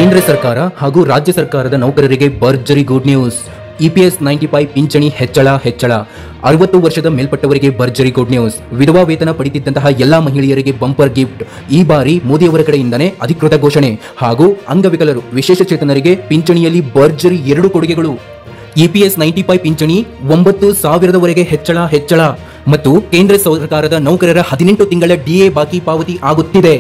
ಕೇಂದ್ರ ಸರ್ಕಾರ ಹಾಗೂ ರಾಜ್ಯ ಸರ್ಕಾರದ ನೌಕರರಿಗೆ ಭರ್ಜರಿ ಗುಡ್ ನ್ಯೂಸ್. EPS 95 ಪಿಂಚಣಿ ಹೆಚ್ಚಳ 60 ವರ್ಷದ ಮೇಲ್ಪಟ್ಟವರಿಗೆ ಭರ್ಜರಿ ಗುಡ್ ನ್ಯೂಸ್. ವಿಧವಾ ವೇತನ ಪಡೆಯುತ್ತಿದ್ದಂತಹ ಎಲ್ಲಾ ಮಹಿಳೆಯರಿಗೆ ಬಂಪರ್ ಗಿಫ್ಟ್. ಈ ಬಾರಿ ಮೋದಿಯವರ ಕಡೆಯಿಂದನೇ ಅಧಿಕೃತ ಘೋಷಣೆ. ಹಾಗೂ ಅಂಗವಿಕಲರು, ವಿಶೇಷಚೇತನರಿಗೆ ಪಿಂಚಣಿಯಲ್ಲಿ ಭರ್ಜರಿ 2 ಕೊಡುಗೆಗಳು. EPS 95 ಪಿಂಚಣಿ 9,000ವರೆಗೆ ಹೆಚ್ಚಳ ಮತ್ತು ಕೇಂದ್ರ ಸರ್ಕಾರದ ನೌಕರರ 18 ತಿಂಗಳ DA ಬಾಕಿ ಪಾವತಿ ಆಗುತ್ತಿದೆ.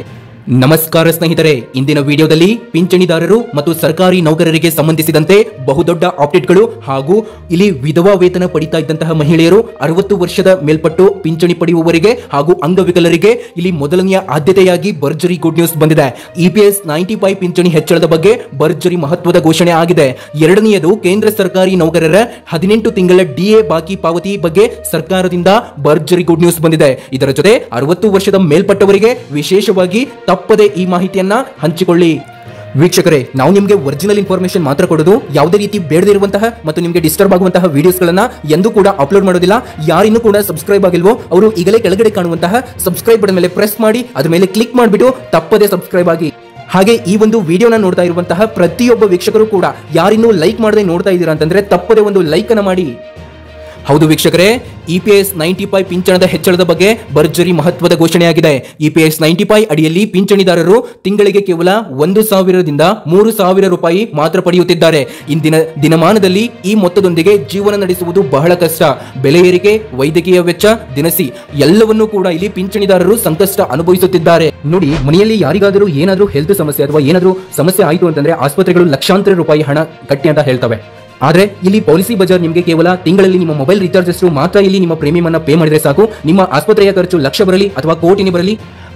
ನಮಸ್ಕಾರ ಸ್ನೇಹಿತರೆ, ಇಂದಿನ ವಿಡಿಯೋದಲ್ಲಿ ಪಿಂಚಣಿದಾರರು ಮತ್ತು ಸರ್ಕಾರಿ ನೌಕರರಿಗೆ ಸಂಬಂಧಿಸಿದಂತೆ ಬಹುದೊಡ್ಡ ಅಪ್ಡೇಟ್ಗಳು ಹಾಗೂ ಇಲ್ಲಿ ವಿಧವಾ ವೇತನ ಪಡಿತಾ ಇದ್ದಂತಹ ಮಹಿಳೆಯರು 60 ವರ್ಷದ ಮೇಲ್ಪಟ್ಟು ಪಿಂಚಣಿ ಪಡೆಯುವವರಿಗೆ ಹಾಗೂ ಅಂಗವಿಕಲರಿಗೆ ಇಲ್ಲಿ ಮೊದಲನೆಯ ಆದ್ಯತೆಯಾಗಿ ಭರ್ಜರಿ ಗುಡ್ ನ್ಯೂಸ್ ಬಂದಿದೆ. EPS 95 ಪಿಂಚಣಿ ಹೆಚ್ಚಳದ ಬಗ್ಗೆ ಭರ್ಜರಿ ಮಹತ್ವದ ಘೋಷಣೆ ಆಗಿದೆ. ಎರಡನೆಯದು ಕೇಂದ್ರ ಸರ್ಕಾರಿ ನೌಕರರ 18 ತಿಂಗಳ DA ಬಾಕಿ ಪಾವತಿ ಬಗ್ಗೆ ಸರ್ಕಾರದಿಂದ ಭರ್ಜರಿ ಗುಡ್ ನ್ಯೂಸ್ ಬಂದಿದೆ. ಇದರ ಜೊತೆ 60 ವರ್ಷದ ಮೇಲ್ಪಟ್ಟವರಿಗೆ ವಿಶೇಷವಾಗಿ ತಪ್ಪದೆ ಈ ಮಾಹಿತಿಯನ್ನ ಹಂಚಿಕೊಳ್ಳಿ. ವೀಕ್ಷಕರೇ, ನಾವು ನಿಮಗೆ ಒರಿಜಿನಲ್ ಇನ್ಫಾರ್ಮೇಶನ್ ಮಾತ್ರ ಕೊಡೋದು, ಯಾವುದೇ ರೀತಿ ಬೇಡದಿರುವಂತಹ ಮತ್ತು ನಿಮಗೆ ಡಿಸ್ಟರ್ಬ್ ಆಗುವಂತಹ ವಿಡಿಯೋಸ್ಗಳನ್ನ ಎಂದೂ ಕೂಡ ಅಪ್ಲೋಡ್ ಮಾಡೋದಿಲ್ಲ. ಯಾರಿನ್ನೂ ಕೂಡ ಸಬ್ಸ್ಕ್ರೈಬ್ ಆಗಿಲ್ವೋ ಅವರು ಈಗಲೇ ಕೆಳಗಡೆ ಕಾಣುವಂತಹ ಸಬ್ಸ್ಕ್ರೈಬ್ ಬಟನ್ ಮೇಲೆ ಪ್ರೆಸ್ ಮಾಡಿ ಅದರ ಮೇಲೆ ಕ್ಲಿಕ್ ಮಾಡಿಬಿಟ್ಟು ತಪ್ಪದೆ ಸಬ್ಸ್ಕ್ರೈಬ್ ಆಗಿ. ಹಾಗೆ ಈ ಒಂದು ವಿಡಿಯೋನ ನೋಡ್ತಾ ಇರುವಂತಹ ಪ್ರತಿಯೊಬ್ಬ ವೀಕ್ಷಕರು ಕೂಡ ಯಾರಿನ್ನೂ ಲೈಕ್ ಮಾಡದೆ ನೋಡ್ತಾ ಇದ್ದೀರಾ ಅಂತಂದ್ರೆ ತಪ್ಪದೆ ಒಂದು ಲೈಕ್ ಅನ್ನು ಮಾಡಿ. ಹೌದು ವೀಕ್ಷಕರೇ, EPS 95 ಪಿಂಚಣದ ಹೆಚ್ಚಳದ ಬಗ್ಗೆ ಭರ್ಜರಿ ಮಹತ್ವದ ಘೋಷಣೆಯಾಗಿದೆ. EPS 95 ಅಡಿಯಲ್ಲಿ ಪಿಂಚಣಿದಾರರು ತಿಂಗಳಿಗೆ ಕೇವಲ 1,000ದಿಂದ 3,000 ರೂಪಾಯಿ ಮಾತ್ರ ಪಡೆಯುತ್ತಿದ್ದಾರೆ. ಇಂದಿನ ದಿನಮಾನದಲ್ಲಿ ಈ ಮೊತ್ತದೊಂದಿಗೆ ಜೀವನ ನಡೆಸುವುದು ಬಹಳ ಕಷ್ಟ. ಬೆಲೆ ಏರಿಕೆ, ವೈದ್ಯಕೀಯ ವೆಚ್ಚ, ದಿನಸಿ ಎಲ್ಲವನ್ನೂ ಕೂಡ ಇಲ್ಲಿ ಪಿಂಚಣಿದಾರರು ಸಂಕಷ್ಟ ಅನುಭವಿಸುತ್ತಿದ್ದಾರೆ. ನೋಡಿ, ಮನೆಯಲ್ಲಿ ಯಾರಿಗಾದರೂ ಏನಾದರೂ ಹೆಲ್ತ್ ಸಮಸ್ಯೆ ಅಥವಾ ಏನಾದರೂ ಸಮಸ್ಯೆ ಆಯಿತು ಅಂತಂದ್ರೆ ಆಸ್ಪತ್ರೆಗಳು ಲಕ್ಷಾಂತರ ರೂಪಾಯಿ ಹಣ ಕಟ್ಟಿ ಅಂತ ಹೇಳ್ತವೆ. ಆದ್ರೆ ಇಲ್ಲಿ ಪಾಲಿಸಿ ಬಜಾರ್ ನಿಮಗೆ ಕೇವಲ ತಿಂಗಳಲ್ಲಿ ನಿಮ್ಮ ಮೊಬೈಲ್ ರೀಚಾರ್ಜ್ ಅಷ್ಟು ಮಾತ್ರ ಇಲ್ಲಿ ನಿಮ್ಮ ಪ್ರೀಮಿಯಂ ಅನ್ನ ಪೇ ಮಾಡಿದ್ರೆ ಸಾಕು. ನಿಮ್ಮ ಆಸ್ಪತ್ರೆಯ ಖರ್ಚು ಲಕ್ಷ ಬರಲಿ ಅಥವಾ ಕೋಟಿನಿ ಬರಲಿ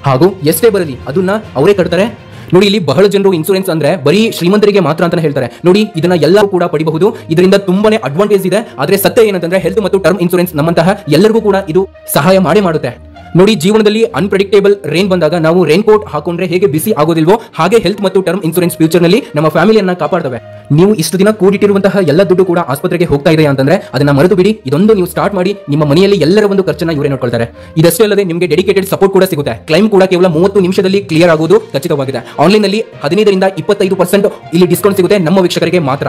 ಹಾಗೂ ಎಷ್ಟೇ ಬರಲಿ ಅದನ್ನ ಅವರೇ ಕಟ್ತಾರೆ. ನೋಡಿ, ಇಲ್ಲಿ ಬಹಳ ಜನರು ಇನ್ಸೂರೆನ್ಸ್ ಅಂದ್ರೆ ಬರೀ ಶ್ರೀಮಂತರಿಗೆ ಮಾತ್ರ ಅಂತ ಹೇಳ್ತಾರೆ. ನೋಡಿ, ಇದನ್ನ ಎಲ್ಲರೂ ಕೂಡ ಪಡಿಬಹುದು. ಇದರಿಂದ ತುಂಬಾನೇ ಅಡ್ವಾಂಟೇಜ್ ಇದೆ. ಆದ್ರೆ ಸತ್ಯ ಏನಂತಂದ್ರೆ ಹೆಲ್ತ್ ಮತ್ತು ಟರ್ಮ್ ಇನ್ಸೂರೆನ್ಸ್ ನಮ್ಮಂತಹ ಎಲ್ಲರಿಗೂ ಕೂಡ ಇದು ಸಹಾಯ ಮಾಡುತ್ತೆ. ನೋಡಿ, ಜೀವನದಲ್ಲಿ ಅನ್ಪ್ರೆಡಿಕ್ಟೇಬಲ್ ರೇನ್ ಬಂದಾಗ ನಾವು ರೈನ್ ಕೋಟ್ ಹಾಕೊಂಡ್ರೆ ಹೇಗೆ ಬಿಸಿ ಆಗೋದಿಲ್ವೋ ಹಾಗೆ ಹೆಲ್ತ್ ಮತ್ತು ಟರ್ಮ್ ಇನ್ಸೂರೆನ್ಸ್ ಫ್ಯೂಚರ್ ನಲ್ಲಿ ನಮ್ಮ ಫ್ಯಾಮಿಲಿಯನ್ನ ಕಾಪಾಡ್ತವೆ. ನೀವು ಇಷ್ಟು ದಿನ ಕೂಡಿಟ್ಟಿರುವಂತಹ ಎಲ್ಲ ದುಡ್ಡು ಕೂಡ ಆಸ್ಪತ್ರೆಗೆ ಹೋಗ್ತಾ ಇದೆ ಅಂತಂದ್ರೆ ಅದನ್ನ ಮರೆತು ಬಿಡಿ. ಇದೊಂದು ನೀವು ಸ್ಟಾರ್ಟ್ ಮಾಡಿ, ನಿಮ್ಮ ಮನೆಯಲ್ಲಿ ಎಲ್ಲರ ಒಂದು ಖರ್ಚನ್ನ ಇವರೇ ನೋಡ್ಕೊಳ್ತಾರೆ. ಇದಷ್ಟೇ ಅಲ್ಲದೆ ನಿಮಗೆ ಡೆಡಿಕೇಟೆಡ್ ಸಪೋರ್ಟ್ ಕೂಡ ಸಿಗುತ್ತೆ. ಕ್ಲೈಮ್ ಕೂಡ ಕೇವಲ 30 ನಿಮಿಷದಲ್ಲಿ ಕ್ಲಿಯರ್ ಆಗುವುದು ಖಚಿತವಾಗಿದೆ. ಆನ್ಲೈನ್ ನಲ್ಲಿ 15ರಿಂದ 25% ಇಲ್ಲಿ ಡಿಸ್ಕೌಂಟ್ ಸಿಗುತ್ತೆ ನಮ್ಮ ವೀಕ್ಷಕರಿಗೆ ಮಾತ್ರ.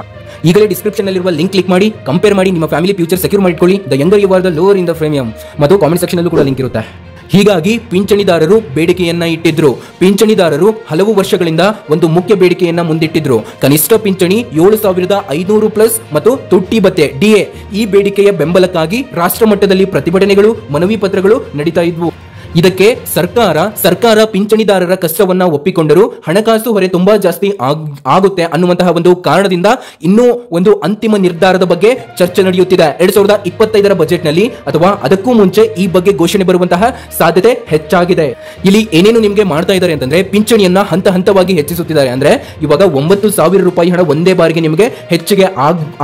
ಈಗಲೇ ಡಿಸ್ಕ್ರಿಪ್ಷನ್ ನಲ್ಲಿರುವ ಲಿಂಕ್ ಕ್ಲಿಕ್ ಮಾಡಿ ಕಂಪೇರ್ ಮಾಡಿ ನಿಮ್ಮ ಫ್ಯಾಮಿಲಿ ಫ್ಯೂಚರ್ ಸೆಕ್ಯೂರ್ ಮಾಡಿಕೊಳ್ಳಿ. The younger you are the lower in the premium ಮತ್ತು ಕಾಮೆಂಟ್ ಸೆಕ್ಷನ್ ಅಲ್ಲೂ ಕೂಡ ಲಿಂಕ್ ಇರುತ್ತೆ. ಹೀಗಾಗಿ ಪಿಂಚಣಿದಾರರು ಬೇಡಿಕೆಯನ್ನ ಇಟ್ಟಿದ್ರು. ಪಿಂಚಣಿದಾರರು ಹಲವು ವರ್ಷಗಳಿಂದ ಒಂದು ಮುಖ್ಯ ಬೇಡಿಕೆಯನ್ನ ಮುಂದಿಟ್ಟಿದ್ರು. ಕನಿಷ್ಠ ಪಿಂಚಣಿ 7,500 ಪ್ಲಸ್ ಮತ್ತು ತುಟ್ಟಿ ಭತ್ಯೆ DA. ಈ ಬೇಡಿಕೆಯ ಬೆಂಬಲಕ್ಕಾಗಿ ರಾಷ್ಟ್ರ ಮಟ್ಟದಲ್ಲಿ ಪ್ರತಿಭಟನೆಗಳು, ಮನವಿ ಪತ್ರಗಳು ನಡೀತಾ ಇದ್ವು. ಇದಕ್ಕೆ ಸರ್ಕಾರ ಪಿಂಚಣಿದಾರರ ಕಷ್ಟವನ್ನ ಒಪ್ಪಿಕೊಂಡರೂ ಹಣಕಾಸು ಹೊರೆ ತುಂಬಾ ಜಾಸ್ತಿ ಆಗುತ್ತೆ ಅನ್ನುವಂತಹ ಒಂದು ಕಾರಣದಿಂದ ಇನ್ನೂ ಒಂದು ಅಂತಿಮ ನಿರ್ಧಾರದ ಬಗ್ಗೆ ಚರ್ಚೆ ನಡೆಯುತ್ತಿದೆ. 2025ರ ಬಜೆಟ್ ನಲ್ಲಿ ಅಥವಾ ಅದಕ್ಕೂ ಮುಂಚೆ ಈ ಬಗ್ಗೆ ಘೋಷಣೆ ಬರುವಂತಹ ಸಾಧ್ಯತೆ ಹೆಚ್ಚಾಗಿದೆ. ಇಲ್ಲಿ ಏನೇನು ನಿಮಗೆ ಮಾಡ್ತಾ ಇದ್ದಾರೆ ಅಂತಂದ್ರೆ ಪಿಂಚಣಿಯನ್ನ ಹಂತ ಹಂತವಾಗಿ ಹೆಚ್ಚಿಸುತ್ತಿದ್ದಾರೆ. ಅಂದ್ರೆ ಇವಾಗ 9,000 ರೂಪಾಯಿ ಹಣ ಒಂದೇ ಬಾರಿಗೆ ನಿಮಗೆ ಹೆಚ್ಚಿಗೆ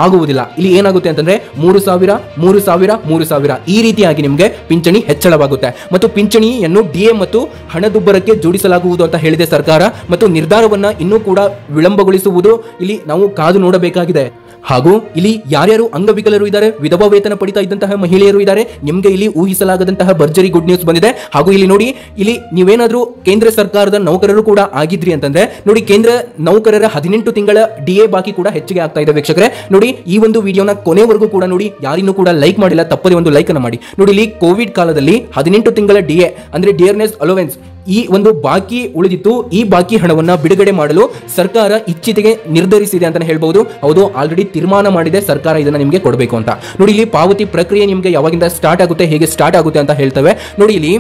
ಆಗುವುದಿಲ್ಲ. ಇಲ್ಲಿ ಏನಾಗುತ್ತೆ ಅಂತಂದ್ರೆ 3,000, 3,000, 3,000 ಈ ರೀತಿಯಾಗಿ ನಿಮಗೆ ಪಿಂಚಣಿ ಹೆಚ್ಚಳವಾಗುತ್ತೆ. ಮತ್ತು ಪಿಂಚಣಿಯನ್ನು DA ಮತ್ತು ಹಣದುಬ್ಬರಕ್ಕೆ ಜೋಡಿಸಲಾಗುವುದು ಅಂತ ಹೇಳಿದೆ ಸರ್ಕಾರ. ಮತ್ತು ನಿರ್ಧಾರವನ್ನ ಇನ್ನೂ ಕೂಡ ವಿಳಂಬಗೊಳಿಸುವುದು ಇಲ್ಲಿ ನಾವು ಕಾದು ನೋಡಬೇಕಾಗಿದೆ. ಹಾಗೂ ಇಲ್ಲಿ ಯಾರ್ಯಾರು ಅಂಗವಿಕಲರು ಇದ್ದಾರೆ, ವಿಧವಾ ವೇತನ ಪಡಿತಾ ಇದ್ದಂತಹ ಮಹಿಳೆಯರು ಇದ್ದಾರೆ, ನಿಮಗೆ ಇಲ್ಲಿ ಊಹಿಸಲಾಗದಂತಹ ಭರ್ಜರಿ ಗುಡ್ ನ್ಯೂಸ್ ಬಂದಿದೆ. ಹಾಗೂ ಇಲ್ಲಿ ನೋಡಿ, ಇಲ್ಲಿ ನೀವೇನಾದ್ರೂ ಕೇಂದ್ರ ಸರ್ಕಾರದ ನೌಕರರು ಕೂಡ ಆಗಿದ್ರಿ ಅಂತಂದ್ರೆ ನೋಡಿ, ಕೇಂದ್ರ ನೌಕರರ 18 ತಿಂಗಳ DA ಬಾಕಿ ಕೂಡ ಹೆಚ್ಚಿಗೆ ಆಗ್ತಾ ಇದೆ. ವೀಕ್ಷಕರೇ ನೋಡಿ, ಈ ಒಂದು ವಿಡಿಯೋನ ಕೊನೆವರೆಗೂ ಕೂಡ ನೋಡಿ. ಯಾರಿನ್ನೂ ಕೂಡ ಲೈಕ್ ಮಾಡಿಲ್ಲ ತಪ್ಪದೆ ಒಂದು ಲೈಕ್ ಅನ್ನು ಮಾಡಿ. ನೋಡಿ, ಇಲ್ಲಿ ಕೋವಿಡ್ ಕಾಲದಲ್ಲಿ 18 ತಿಂಗಳ DA ಅಂದ್ರೆ ಡಿಯರ್ನೆಸ್ ಅಲೋವೆನ್ಸ್ ಈ ಒಂದು ಬಾಕಿ ಉಳಿದಿತ್ತು. ಈ ಬಾಕಿ ಹಣವನ್ನ ಬಿಡುಗಡೆ ಮಾಡಲು ಸರ್ಕಾರ ಇಚ್ಛಿತಿಗೆ ನಿರ್ಧರಿಸಿದೆ ಅಂತ ಹೇಳ್ಬಹುದು. ಹೌದು, ಆಲ್ರೆಡಿ ತೀರ್ಮಾನ ಮಾಡಿದೆ ಸರ್ಕಾರ ಇದನ್ನ ನಿಮಗೆ ಕೊಡಬೇಕು ಅಂತ. ನೋಡಿ, ಇಲ್ಲಿ ಪಾವತಿ ಪ್ರಕ್ರಿಯೆ ನಿಮಗೆ ಯಾವಾಗಿಂದ ಸ್ಟಾರ್ಟ್ ಆಗುತ್ತೆ, ಹೇಗೆ ಸ್ಟಾರ್ಟ್ ಆಗುತ್ತೆ ಅಂತ ಹೇಳ್ತೇವೆ. ನೋಡಿ, ಇಲ್ಲಿ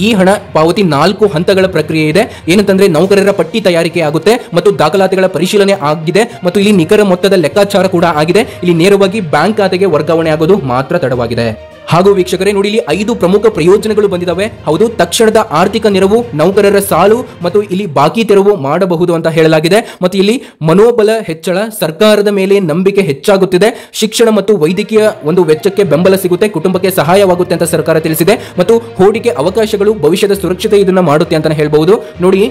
ಈ ಹಣ ಪಾವತಿ 4 ಹಂತಗಳ ಪ್ರಕ್ರಿಯೆ ಇದೆ. ಏನಂತಂದ್ರೆ ನೌಕರರ ಪಟ್ಟಿ ತಯಾರಿಕೆ ಆಗುತ್ತೆ ಮತ್ತು ದಾಖಲಾತಿಗಳ ಪರಿಶೀಲನೆ ಆಗಿದೆ ಮತ್ತು ಇಲ್ಲಿ ನಿಖರ ಮೊತ್ತದ ಲೆಕ್ಕಾಚಾರ ಕೂಡ ಆಗಿದೆ. ಇಲ್ಲಿ ನೇರವಾಗಿ ಬ್ಯಾಂಕ್ ಖಾತೆಗೆ ವರ್ಗಾವಣೆ ಆಗೋದು ಮಾತ್ರ ತಡವಾಗಿದೆ. ಹಾಗೂ ವೀಕ್ಷಕರೇ ನೋಡಿ, ಇಲ್ಲಿ 5 ಪ್ರಮುಖ ಪ್ರಯೋಜನಗಳು ಬಂದಿದ್ದಾವೆ. ಹೌದು, ತಕ್ಷಣದ ಆರ್ಥಿಕ ನೆರವು, ನೌಕರರ ಸಾಲು ಮತ್ತು ಇಲ್ಲಿ ಬಾಕಿ ತೆರವು ಮಾಡಬಹುದು ಅಂತ ಹೇಳಲಾಗಿದೆ. ಮತ್ತು ಇಲ್ಲಿ ಮನೋಬಲ ಹೆಚ್ಚಳ, ಸರ್ಕಾರದ ಮೇಲೆ ನಂಬಿಕೆ ಹೆಚ್ಚಾಗುತ್ತಿದೆ, ಶಿಕ್ಷಣ ಮತ್ತು ವೈದ್ಯಕೀಯ ಒಂದು ವೆಚ್ಚಕ್ಕೆ ಬೆಂಬಲ ಸಿಗುತ್ತೆ, ಕುಟುಂಬಕ್ಕೆ ಸಹಾಯವಾಗುತ್ತೆ ಅಂತ ಸರ್ಕಾರ ತಿಳಿಸಿದೆ. ಮತ್ತು ಹೂಡಿಕೆ ಅವಕಾಶಗಳು, ಭವಿಷ್ಯದ ಸುರಕ್ಷತೆ ಇದನ್ನ ಮಾಡುತ್ತೆ ಅಂತ ಹೇಳ್ಬಹುದು. ನೋಡಿ,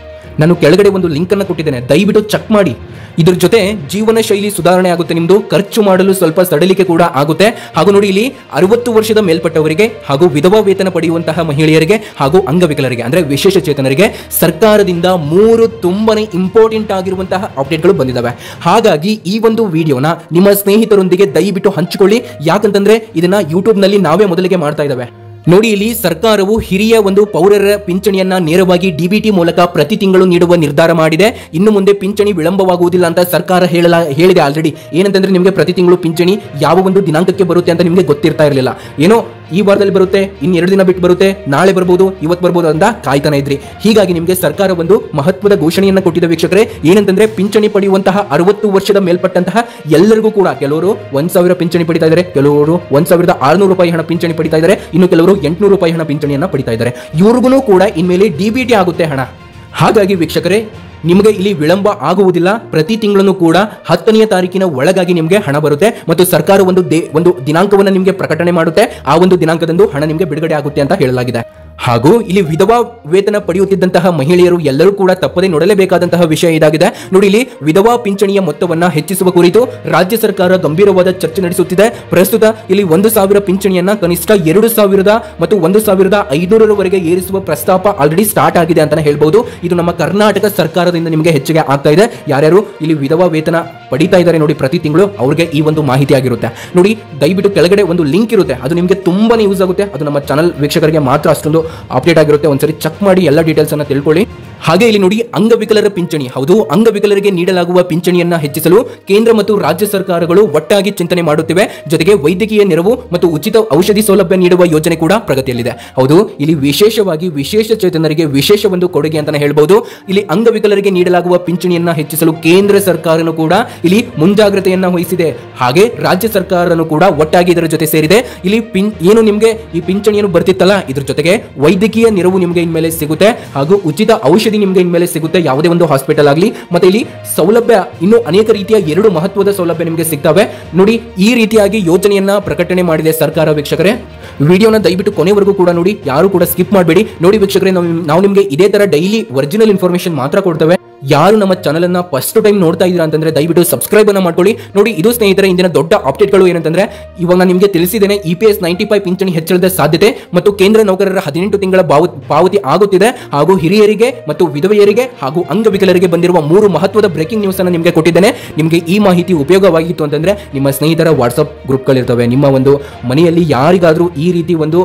ನಾನು ಕೆಳಗಡೆ ಒಂದು ಲಿಂಕ್ ಅನ್ನು ಕೊಟ್ಟಿದ್ದೇನೆ, ದಯವಿಟ್ಟು ಚೆಕ್ ಮಾಡಿ. ಇದ್ರ ಜೊತೆ ಜೀವನ ಶೈಲಿ ಸುಧಾರಣೆ ಆಗುತ್ತೆ, ನಿಮ್ದು ಖರ್ಚು ಮಾಡಲು ಸ್ವಲ್ಪ ಸಡಲಿಕೆ ಕೂಡ ಆಗುತ್ತೆ. ಹಾಗೂ ನೋಡಿ, ಇಲ್ಲಿ 60 ವರ್ಷದ ಮೇಲ್ಪಟ್ಟವರಿಗೆ ಹಾಗೂ ವಿಧವಾ ವೇತನ ಪಡೆಯುವಂತಹ ಮಹಿಳೆಯರಿಗೆ ಹಾಗೂ ಅಂಗವಿಕಲರಿಗೆ ಅಂದ್ರೆ ವಿಶೇಷ ಚೇತನರಿಗೆ ಸರ್ಕಾರದಿಂದ 3 ತುಂಬಾನೇ ಇಂಪಾರ್ಟೆಂಟ್ ಆಗಿರುವಂತಹ ಅಪ್ಡೇಟ್ಗಳು ಬಂದಿದ್ದಾವೆ. ಹಾಗಾಗಿ ಈ ಒಂದು ವಿಡಿಯೋನ ನಿಮ್ಮ ಸ್ನೇಹಿತರೊಂದಿಗೆ ದಯವಿಟ್ಟು ಹಂಚಿಕೊಳ್ಳಿ. ಯಾಕಂತಂದ್ರೆ ಇದನ್ನ ಯೂಟ್ಯೂಬ್ ನಲ್ಲಿ ನಾವೇ ಮೊದಲಿಗೆ ಮಾಡ್ತಾ ಇದ್ದಾವೆ. ನೋಡಿ, ಇಲ್ಲಿ ಸರ್ಕಾರವು ಹಿರಿಯ ಒಂದು ಪೌರರ ಪಿಂಚಣಿಯನ್ನ ನೇರವಾಗಿ ಡಿಬಿಟಿ ಮೂಲಕ ಪ್ರತಿ ತಿಂಗಳು ನೀಡುವ ನಿರ್ಧಾರ ಮಾಡಿದೆ. ಇನ್ನು ಮುಂದೆ ಪಿಂಚಣಿ ವಿಳಂಬವಾಗುವುದಿಲ್ಲ ಅಂತ ಸರ್ಕಾರ ಹೇಳಿದೆ ಆಲ್ರೆಡಿ. ಏನಂತಂದ್ರೆ ನಿಮಗೆ ಪ್ರತಿ ತಿಂಗಳು ಪಿಂಚಣಿ ಯಾವ ಒಂದು ದಿನಾಂಕಕ್ಕೆ ಬರುತ್ತೆ ಅಂತ ನಿಮಗೆ ಗೊತ್ತಿರ್ತಾ ಇರಲಿಲ್ಲ. ಏನೋ ಈ ವಾರದಲ್ಲಿ ಬರುತ್ತೆ, ಇನ್ನು 2 ದಿನ ಬಿಟ್ಟು ಬರುತ್ತೆ, ನಾಳೆ ಬರ್ಬೋದು, ಇವತ್ತು ಬರ್ಬೋದು ಅಂತ ಕಾಯ್ತಾನೆ ಇದ್ರಿ. ಹೀಗಾಗಿ ನಿಮಗೆ ಸರ್ಕಾರ ಒಂದು ಮಹತ್ವದ ಘೋಷಣೆಯನ್ನ ಕೊಟ್ಟಿದೆ ವೀಕ್ಷಕರೇ. ಏನಂತಂದ್ರೆ ಪಿಂಚಣಿ ಪಡೆಯುವಂತಹ 60 ವರ್ಷದ ಮೇಲ್ಪಟ್ಟಂತಹ ಎಲ್ಲರಿಗೂ ಕೂಡ, ಕೆಲವರು 1,000 ಪಿಂಚಣಿ ಪಡಿತಾ ಇದ್ದಾರೆ, ಕೆಲವರು 1,600 ರೂಪಾಯಿ ಹಣ ಪಿಂಚಣಿ ಪಡಿತಾ ಇದ್ದಾರೆ, ಇನ್ನು ಕೆಲವರು 800 ರೂಪಾಯಿ ಹಣ ಪಿಂಚಣಿಯನ್ನ ಪಡಿತಾ ಇದ್ದಾರೆ. ಇವ್ರಿಗೂ ಕೂಡ ಇನ್ಮೇಲೆ ಡಿಬಿಟಿ ಆಗುತ್ತೆ ಹಣ. ಹಾಗಾಗಿ ವೀಕ್ಷಕರೇ, ನಿಮಗೆ ಇಲ್ಲಿ ವಿಳಂಬ ಆಗುವುದಿಲ್ಲ. ಪ್ರತಿ ತಿಂಗಳನ್ನು ಕೂಡ 10ನೇ ತಾರೀಕಿನ ಒಳಗಾಗಿ ನಿಮಗೆ ಹಣ ಬರುತ್ತೆ ಮತ್ತು ಸರ್ಕಾರ ಒಂದು ದಿನಾಂಕವನ್ನು ನಿಮಗೆ ಪ್ರಕಟಣೆ ಮಾಡುತ್ತೆ. ಆ ಒಂದು ದಿನಾಂಕದಂದು ಹಣ ನಿಮಗೆ ಬಿಡುಗಡೆ ಆಗುತ್ತೆ ಅಂತ ಹೇಳಲಾಗಿದೆ. ಹಾಗೂ ಇಲ್ಲಿ ವಿಧವಾ ವೇತನ ಪಡೆಯುತ್ತಿದ್ದಂತಹ ಮಹಿಳೆಯರು ಎಲ್ಲರೂ ಕೂಡ ತಪ್ಪದೇ ನೋಡಲೇಬೇಕಾದಂತಹ ವಿಷಯ ಇದಾಗಿದೆ. ನೋಡಿ, ಇಲ್ಲಿ ವಿಧವಾ ಪಿಂಚಣಿಯ ಮೊತ್ತವನ್ನ ಹೆಚ್ಚಿಸುವ ಕುರಿತು ರಾಜ್ಯ ಸರ್ಕಾರ ಗಂಭೀರವಾದ ಚರ್ಚೆ ನಡೆಸುತ್ತಿದೆ. ಪ್ರಸ್ತುತ ಇಲ್ಲಿ 1,000 ಪಿಂಚಣಿಯನ್ನ ಕನಿಷ್ಠ 2,000 ಮತ್ತು 1,500ರವರೆಗೆ ಏರಿಸುವ ಪ್ರಸ್ತಾಪ ಆಲ್ರೆಡಿ ಸ್ಟಾರ್ಟ್ ಆಗಿದೆ ಅಂತಾನೆ ಹೇಳ್ಬಹುದು. ಇದು ನಮ್ಮ ಕರ್ನಾಟಕ ಸರ್ಕಾರದಿಂದ ನಿಮಗೆ ಹೆಚ್ಚಿಗೆ ಆಗ್ತಾ ಇದೆ. ಯಾರ್ಯಾರು ಇಲ್ಲಿ ವಿಧವಾ ವೇತನ ಪಡಿತಾ ಇದ್ದಾರೆ ನೋಡಿ ಪ್ರತಿ ತಿಂಗಳು, ಅವ್ರಿಗೆ ಈ ಒಂದು ಮಾಹಿತಿ ಆಗಿರುತ್ತೆ. ನೋಡಿ, ದಯವಿಟ್ಟು ಕೆಳಗಡೆ ಒಂದು ಲಿಂಕ್ ಇರುತ್ತೆ, ಅದು ನಿಮಗೆ ತುಂಬಾನೇ ಯೂಸ್ ಆಗುತ್ತೆ. ಅದು ನಮ್ಮ ಚಾನಲ್ ವೀಕ್ಷಕರಿಗೆ ಮಾತ್ರ ಅಷ್ಟೊಂದು ಅಪ್ಡೇಟ್ ಆಗಿರುತ್ತೆ. ಒಂದ್ಸರಿ ಚೆಕ್ ಮಾಡಿ ಎಲ್ಲ ಡೀಟೇಲ್ಸ್ ಅನ್ನ ತಿಳ್ಕೊಳ್ಳಿ. ಹಾಗೆ ಇಲ್ಲಿ ನೋಡಿ, ಅಂಗವಿಕಲರ ಪಿಂಚಣಿ, ಹೌದು, ಅಂಗವಿಕಲರಿಗೆ ನೀಡಲಾಗುವ ಪಿಂಚಣಿಯನ್ನ ಹೆಚ್ಚಿಸಲು ಕೇಂದ್ರ ಮತ್ತು ರಾಜ್ಯ ಸರ್ಕಾರಗಳು ಒಟ್ಟಾಗಿ ಚಿಂತನೆ ಮಾಡುತ್ತಿವೆ. ಜೊತೆಗೆ ವೈದ್ಯಕೀಯ ನೆರವು ಮತ್ತು ಉಚಿತ ಔಷಧಿ ಸೌಲಭ್ಯ ನೀಡುವ ಯೋಜನೆ ಕೂಡ ಪ್ರಗತಿಯಲ್ಲಿದೆ. ಹೌದು, ಇಲ್ಲಿ ವಿಶೇಷವಾಗಿ ವಿಶೇಷ ಚೇತನರಿಗೆ ವಿಶೇಷ ಒಂದು ಕೊಡುಗೆ ಅಂತಾನೆ ಹೇಳ್ಬಹುದು. ಇಲ್ಲಿ ಅಂಗವಿಕಲರಿಗೆ ನೀಡಲಾಗುವ ಪಿಂಚಣಿಯನ್ನ ಹೆಚ್ಚಿಸಲು ಕೇಂದ್ರ ಸರ್ಕಾರನು ಕೂಡ ಇಲ್ಲಿ ಮುಂಜಾಗ್ರತೆಯನ್ನ ವಹಿಸಿದೆ. ಹಾಗೆ ರಾಜ್ಯ ಸರ್ಕಾರನು ಕೂಡ ಒಟ್ಟಾಗಿ ಇದರ ಜೊತೆ ಸೇರಿದೆ. ಇಲ್ಲಿ ಏನು ನಿಮಗೆ ಈ ಪಿಂಚಣಿಯನ್ನು ಬರ್ತಿತ್ತಲ್ಲ, ಇದ್ರ ಜೊತೆಗೆ ವೈದ್ಯಕೀಯ ನೆರವು ನಿಮಗೆ ಇನ್ಮೇಲೆ ಸಿಗುತ್ತೆ ಹಾಗೂ ಉಚಿತ ಔಷಧಿ ನಿಮಗೆ ಇನ್ಮೇಲೆ ಸಿಗುತ್ತೆ, ಯಾವುದೇ ಒಂದು ಹಾಸ್ಪಿಟಲ್ ಆಗಲಿ. ಮತ್ತೆ ಇಲ್ಲಿ ಸೌಲಭ್ಯ ಇನ್ನು ಅನೇಕ ರೀತಿಯ 2 ಮಹತ್ವದ ಸೌಲಭ್ಯ ನಿಮಗೆ ಸಿಗ್ತವೆ. ನೋಡಿ, ಈ ರೀತಿಯಾಗಿ ಯೋಜನೆಯನ್ನ ಪ್ರಕಟಣೆ ಮಾಡಿದೆ ಸರ್ಕಾರ. ವೀಕ್ಷಕರೇ, ವಿಡಿಯೋನ ದಯವಿಟ್ಟು ಕೊನೆವರೆಗೂ ಕೂಡ ನೋಡಿ, ಯಾರು ಕೂಡ ಸ್ಕಿಪ್ ಮಾಡಬೇಡಿ. ನೋಡಿ ವೀಕ್ಷಕರೇ, ನಾವು ನಿಮಗೆ ಇದೇ ತರ ಡೈಲಿ ಒರಿಜಿನಲ್ ಇನ್ಫಾರ್ಮೇಶನ್ ಮಾತ್ರ ಕೊಡ್ತೇವೆ. ಯಾರು ನಮ್ಮ ಚಾನಲ್ ಅನ್ನ ಫಸ್ಟ್ ಟೈಮ್ ನೋಡ್ತಾ ಇದ್ದೀರಾ ಅಂತಂದ್ರೆ ದಯವಿಟ್ಟು ಸಬ್ಸ್ಕ್ರೈಬ್ ಅನ್ನ ಮಾಡ್ಕೊಳ್ಳಿ. ನೋಡಿ, ಇದು ಸ್ನೇಹಿತರೆ ಇಂದಿನ ದೊಡ್ಡ ಅಪ್ಡೇಟ್ಗಳು ಏನಂತಂದ್ರೆ, ಇವಾಗ ನಾನು ನಿಮಗೆ ತಿಳಿಸಿದ್ದೇನೆ, EPS 95 ಪಿಂಚಣಿ ಹೆಚ್ಚಳದ ಸಾಧ್ಯತೆ ಮತ್ತು ಕೇಂದ್ರ ನೌಕರರ 18 ತಿಂಗಳ ಪಾವತಿ ಆಗುತ್ತಿದೆ. ಹಾಗೂ ಹಿರಿಯರಿಗೆ ಮತ್ತು ವಿಧವೆಯರಿಗೆ ಹಾಗೂ ಅಂಗವಿಕಲರಿಗೆ ಬಂದಿರುವ 3 ಮಹತ್ವದ ಬ್ರೇಕಿಂಗ್ ನ್ಯೂಸ್ ಅನ್ನು ನಿಮಗೆ ಕೊಟ್ಟಿದ್ದೇನೆ. ನಿಮಗೆ ಈ ಮಾಹಿತಿ ಉಪಯೋಗವಾಗಿತ್ತು ಅಂತಂದ್ರೆ ನಿಮ್ಮ ಸ್ನೇಹಿತರ ವಾಟ್ಸ್ಆಪ್ ಗ್ರೂಪ್ಗಳಿರ್ತವೆ, ನಿಮ್ಮ ಒಂದು ಮನೆಯಲ್ಲಿ ಯಾರಿಗಾದ್ರೂ ಈ ರೀತಿ ಒಂದು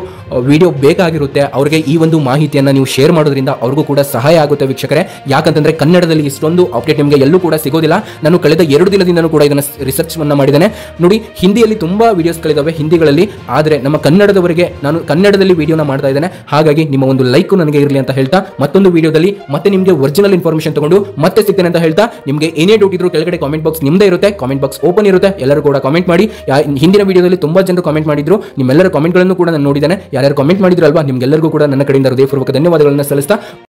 ವಿಡಿಯೋ ಬೇಕಾಗಿರುತ್ತೆ, ಅವರಿಗೆ ಈ ಒಂದು ಮಾಹಿತಿಯನ್ನ ನೀವು ಶೇರ್ ಮಾಡೋದ್ರಿಂದ ಅವ್ರಿಗೂ ಕೂಡ ಸಹಾಯ ಆಗುತ್ತೆ ವೀಕ್ಷಕರೇ. ಯಾಕಂತಂದ್ರೆ ಕನ್ನಡದಲ್ಲಿ ಇಷ್ಟೊಂದು ಅಪ್ಡೇಟ್ ನಿಮಗೆ ಎಲ್ಲೂ ಕೂಡ ಸಿಗೋದಿಲ್ಲ. ನಾನು ಕಳೆದ 2 ದಿನದಿಂದನೂ ಕೂಡ ಇದನ್ನ ರಿಸರ್ಚ್ ಮಾಡಿದ್ದೇನೆ. ನೋಡಿ, ಹಿಂದಿಯಲ್ಲಿ ತುಂಬಾ ವಿಡಿಯೋಸ್ಗಳಿದಾವೆ ಹಿಂದಿಗಳಲ್ಲಿ, ಆದರೆ ನಮ್ಮ ಕನ್ನಡದವರಿಗೆ ನಾನು ಕನ್ನಡದಲ್ಲಿ ವಿಡಿಯೋನ ಮಾಡ್ತಾ ಇದ್ದೇನೆ. ಹಾಗಾಗಿ ನಿಮ್ಮ ಒಂದು ಲೈಕ್ ನನಗೆ ಇರಲಿ ಅಂತ ಹೇಳ್ತಾ, ಮತ್ತೊಂದು ವಿಡಿಯೋದಲ್ಲಿ ಮತ್ತೆ ನಿಮಗೆ ಒರಿಜಿನಲ್ ಇನ್ಫಾರ್ಮೇಶನ್ ತಗೊಂಡು ಮತ್ತೆ ಸಿಗ್ತೇನೆ ಅಂತ ಹೇಳ್ತಾ, ನಿಮಗೆ ಏನೇ ಡೌಟ್ ಇದ್ರು ಕೆಳಗಡೆ ಕಾಮೆಂಟ್ ಬಾಕ್ಸ್ ನಿಮ್ಮದೇ ಇರುತ್ತೆ, ಕಾಮೆಂಟ್ ಬಾಕ್ಸ್ ಓಪನ್ ಇರುತ್ತೆ, ಎಲ್ಲರೂ ಕೂಡ ಕಾಮೆಂಟ್ ಮಾಡಿ. ಹಿಂದಿನ ವಿಡಿಯೋದಲ್ಲಿ ತುಂಬಾ ಜನರು ಕಾಮೆಂಟ್ ಮಾಡಿದ್ರು, ನಿಮ್ಮೆಲ್ಲರ ಕಾಮೆಂಟ್ಗಳನ್ನು ಕೂಡ ನಾನು ನೋಡಿದ್ದೇನೆ. ಯಾರ್ಯಾರು ಕಾಮೆಂಟ್ ಮಾಡಿದ್ರು ಅಲ್ವಾ, ನಿಮ್ಗೆಲ್ಲರಿಗೂ ಕೂಡ ನನ್ನ ಕಡೆಯಿಂದ ಹೃದಯಪೂರ್ವಕ ಧನ್ಯವಾದಗಳನ್ನು ಸಲ್ಲಿಸ್ತಾ